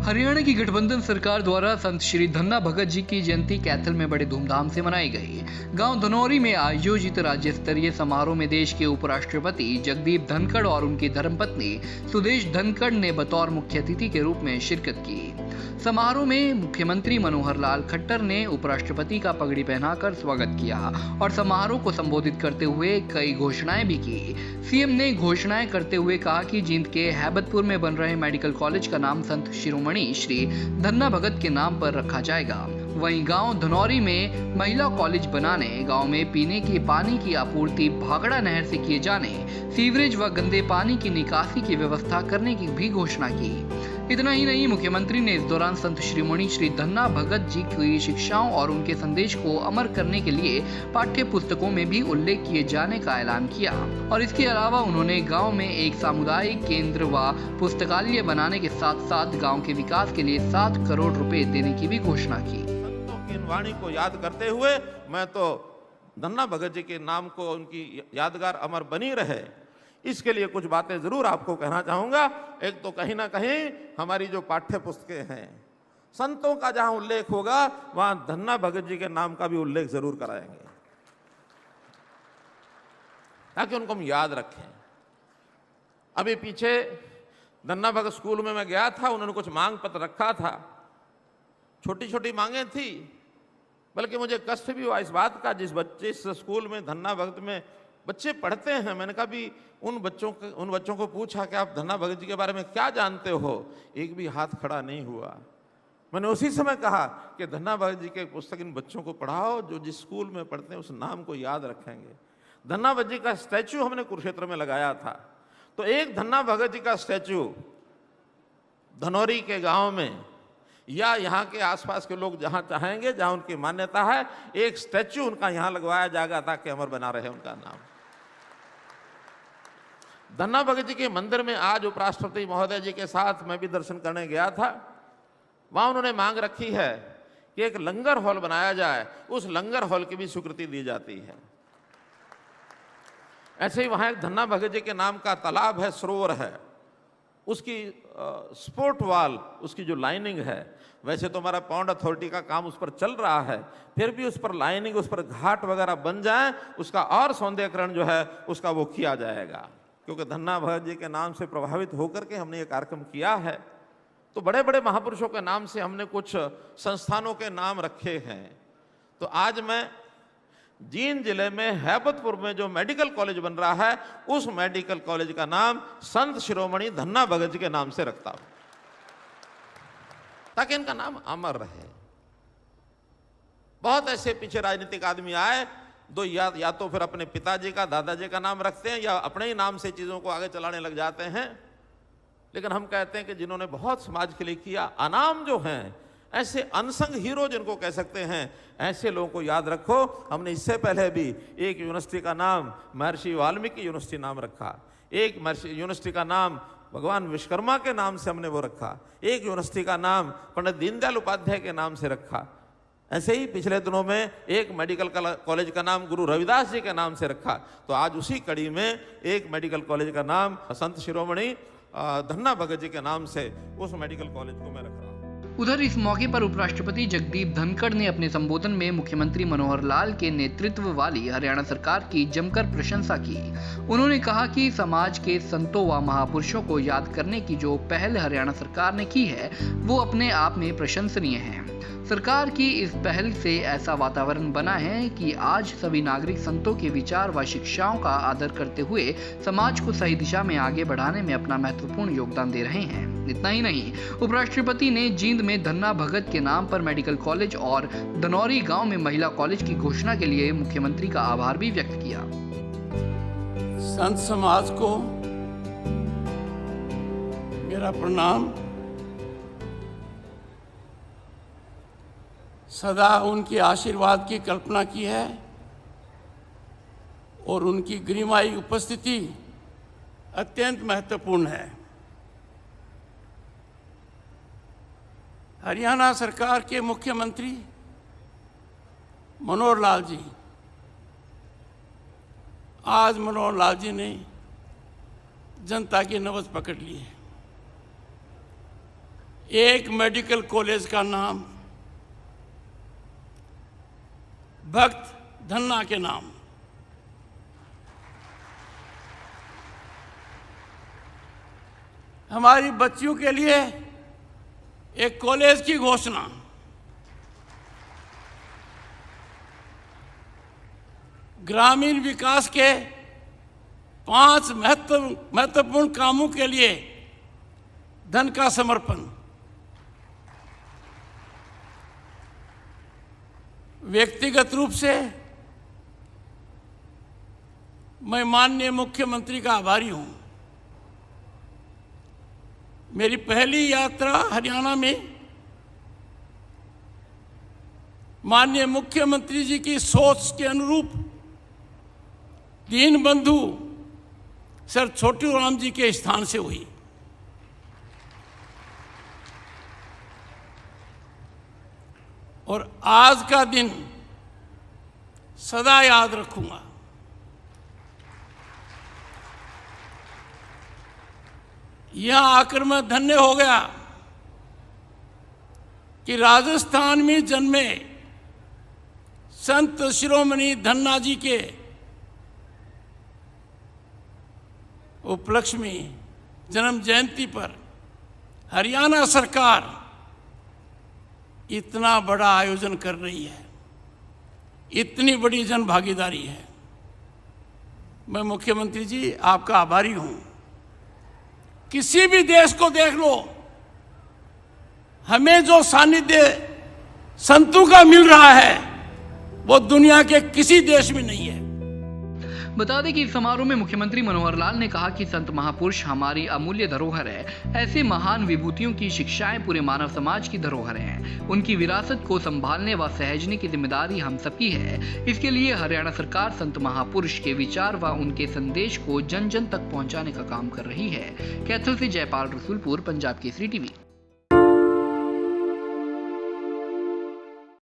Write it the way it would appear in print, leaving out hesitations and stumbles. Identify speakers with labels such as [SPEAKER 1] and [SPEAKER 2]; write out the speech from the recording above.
[SPEAKER 1] हरियाणा की गठबंधन सरकार द्वारा संत श्री धन्ना भगत जी की जयंती कैथल में बड़े धूमधाम से मनाई गई। गांव धनौरी में आयोजित राज्य स्तरीय समारोह में देश के उपराष्ट्रपति जगदीप धनखड़ और उनकी धर्मपत्नी सुदेश धनखड़ ने बतौर मुख्य अतिथि के रूप में शिरकत की। समारोह में मुख्यमंत्री मनोहर लाल खट्टर ने उपराष्ट्रपति का पगड़ी पहनाकर स्वागत किया और समारोह को संबोधित करते हुए कई घोषणाएं भी की। सीएम ने घोषणाएं करते हुए कहा कि जींद के हैबतपुर में बन रहे मेडिकल कॉलेज का नाम संत शिरोमणि श्री धन्ना भगत के नाम पर रखा जाएगा। वहीं गांव धनौरी में महिला कॉलेज बनाने, गांव में पीने के पानी की आपूर्ति भागड़ा नहर से किए जाने, सीवरेज व गंदे पानी की निकासी की व्यवस्था करने की भी घोषणा की। इतना ही नहीं, मुख्यमंत्री ने इस दौरान संत शिरोमणि श्री धन्ना भगत जी की शिक्षाओं और उनके संदेश को अमर करने के लिए पाठ्य पुस्तकों में भी उल्लेख किए जाने का ऐलान किया और इसके अलावा उन्होंने गांव में एक सामुदायिक केंद्र व पुस्तकालय बनाने के साथ साथ गांव के विकास के लिए 7 करोड़ रुपए देने की भी घोषणा की।
[SPEAKER 2] संतों की वाणी को याद करते हुए मैं तो धन्ना भगत जी के नाम को उनकी यादगार अमर बनी रहे, इसके लिए कुछ बातें जरूर आपको कहना चाहूंगा। एक तो कहीं ना कहीं हमारी जो पाठ्य पुस्तकें हैं, संतों का जहां उल्लेख होगा वहां धन्ना भगत जी के नाम का भी उल्लेख जरूर कराएंगे ताकि उनको हम याद रखें। अभी पीछे धन्ना भगत स्कूल में मैं गया था, उन्होंने कुछ मांग पत्र रखा था, छोटी छोटी मांगे थी, बल्कि मुझे कष्ट भी हुआ इस बात का, जिस स्कूल में धन्ना भगत में बच्चे पढ़ते हैं, मैंने कहा भी उन बच्चों को पूछा कि आप धन्ना भगत जी के बारे में क्या जानते हो, एक भी हाथ खड़ा नहीं हुआ। मैंने उसी समय कहा कि धन्ना भगत जी के पुस्तक इन बच्चों को पढ़ाओ जो जिस स्कूल में पढ़ते हैं उस नाम को याद रखेंगे। धन्ना भगत जी का स्टैचू हमने कुरुक्षेत्र में लगाया था, तो एक धन्ना भगत जी का स्टैचू धनौरी के गांव में या यहाँ के आसपास के लोग जहां चाहेंगे, जहां उनकी मान्यता है, एक स्टैचू उनका यहां लगवाया जाएगा ताकि अमर बना रहे उनका नाम। धन्ना भगत जी के मंदिर में आज उपराष्ट्रपति महोदय जी के साथ मैं भी दर्शन करने गया था। वहां उन्होंने मांग रखी है कि एक लंगर हॉल बनाया जाए, उस लंगर हॉल की भी स्वीकृति दी जाती है। ऐसे ही वहां एक धन्ना भगत जी के नाम का तालाब है, सरोवर है, उसकी स्पोर्ट वॉल, उसकी जो लाइनिंग है, वैसे तो हमारा पौंड अथॉरिटी का काम उस पर चल रहा है, फिर भी उस पर लाइनिंग, उस पर घाट वगैरह बन जाए, उसका और सौंदर्यीकरण जो है उसका वो किया जाएगा। क्योंकि धन्ना भगत जी के नाम से प्रभावित होकर के हमने ये कार्यक्रम किया है। तो बड़े बड़े महापुरुषों के नाम से हमने कुछ संस्थानों के नाम रखे हैं। तो आज मैं जींद जिले में हैबतपुर में जो मेडिकल कॉलेज बन रहा है, उस मेडिकल कॉलेज का नाम संत शिरोमणि धन्ना भगत जी के नाम से रखता हूं ताकि इनका नाम अमर रहे। बहुत ऐसे पीछे राजनीतिक आदमी आए, दो या तो फिर अपने पिताजी का, दादाजी का नाम रखते हैं या अपने ही नाम से चीजों को आगे चलाने लग जाते हैं। लेकिन हम कहते हैं कि जिन्होंने बहुत समाज के लिए किया, अनाम जो हैं, ऐसे अनसंग हीरो जिनको कह सकते हैं, ऐसे लोगों को याद रखो। हमने इससे पहले भी एक यूनिवर्सिटी का नाम महर्षि वाल्मीकि यूनिवर्सिटी नाम रखा, एक यूनिवर्सिटी का नाम भगवान विश्वकर्मा के नाम से हमने वो रखा, एक यूनिवर्सिटी का नाम पंडित दीनदयाल उपाध्याय के नाम से रखा। ऐसे ही पिछले दिनों में एक मेडिकल कॉलेज का नाम गुरु रविदास जी के नाम से रखा। तो आज उसी कड़ी में एक मेडिकल कॉलेज का नाम संत शिरोमणि धन्ना भगत जी के नाम से उस मेडिकल कॉलेज को मैं रख रहा हूँ।
[SPEAKER 1] उधर इस मौके पर उपराष्ट्रपति जगदीप धनखड़ ने अपने संबोधन में मुख्यमंत्री मनोहर लाल के नेतृत्व वाली हरियाणा सरकार की जमकर प्रशंसा की। उन्होंने कहा कि समाज के संतों व महापुरुषों को याद करने की जो पहल हरियाणा सरकार ने की है, वो अपने आप में प्रशंसनीय है। सरकार की इस पहल से ऐसा वातावरण बना है कि आज सभी नागरिक संतों के विचार व शिक्षाओं का आदर करते हुए समाज को सही दिशा में आगे बढ़ाने में अपना महत्वपूर्ण योगदान दे रहे हैं। इतना ही नहीं, उपराष्ट्रपति ने जींद में धन्ना भगत के नाम पर मेडिकल कॉलेज और धनौरी गांव में महिला कॉलेज की घोषणा के लिए मुख्यमंत्री का आभार भी व्यक्त किया।
[SPEAKER 3] संत समाज को मेरा प्रणाम। सदा उनके आशीर्वाद की कल्पना की है और उनकी गरिमाई उपस्थिति अत्यंत महत्वपूर्ण है। हरियाणा सरकार के मुख्यमंत्री मनोहर लाल जी, आज मनोहर लाल जी ने जनता की नब्ज पकड़ ली है। एक मेडिकल कॉलेज का नाम भक्त धन्ना के नाम। हमारी बच्चियों के लिए एक कॉलेज की घोषणा। ग्रामीण विकास के 5 महत्वपूर्ण कामों के लिए धन का समर्पण। व्यक्तिगत रूप से मैं माननीय मुख्यमंत्री का आभारी हूं। मेरी पहली यात्रा हरियाणा में माननीय मुख्यमंत्री जी की सोच के अनुरूप दीनबंधु सर छोटू राम जी के स्थान से हुई। और आज का दिन सदा याद रखूंगा। यहां आकर मैं धन्य हो गया कि राजस्थान में जन्मे संत शिरोमणि धन्ना जी के उपलक्ष्य में जन्म जयंती पर हरियाणा सरकार इतना बड़ा आयोजन कर रही है, इतनी बड़ी जन भागीदारी है। मैं मुख्यमंत्री जी आपका आभारी हूं। किसी भी देश को देख लो, हमें जो सानिध्य संतों का मिल रहा है वो दुनिया के किसी देश में नहीं है।
[SPEAKER 1] बता दें कि इस समारोह में मुख्यमंत्री मनोहर लाल ने कहा कि संत महापुरुष हमारी अमूल्य धरोहर है। ऐसे महान विभूतियों की शिक्षाएं पूरे मानव समाज की धरोहर हैं। उनकी विरासत को संभालने व सहेजने की जिम्मेदारी हम सबकी है। इसके लिए हरियाणा सरकार संत महापुरुष के विचार व उनके संदेश को जन जन तक पहुंचाने का काम कर रही है। कैथल से जयपाल रसूलपुर, पंजाब केसरी टीवी।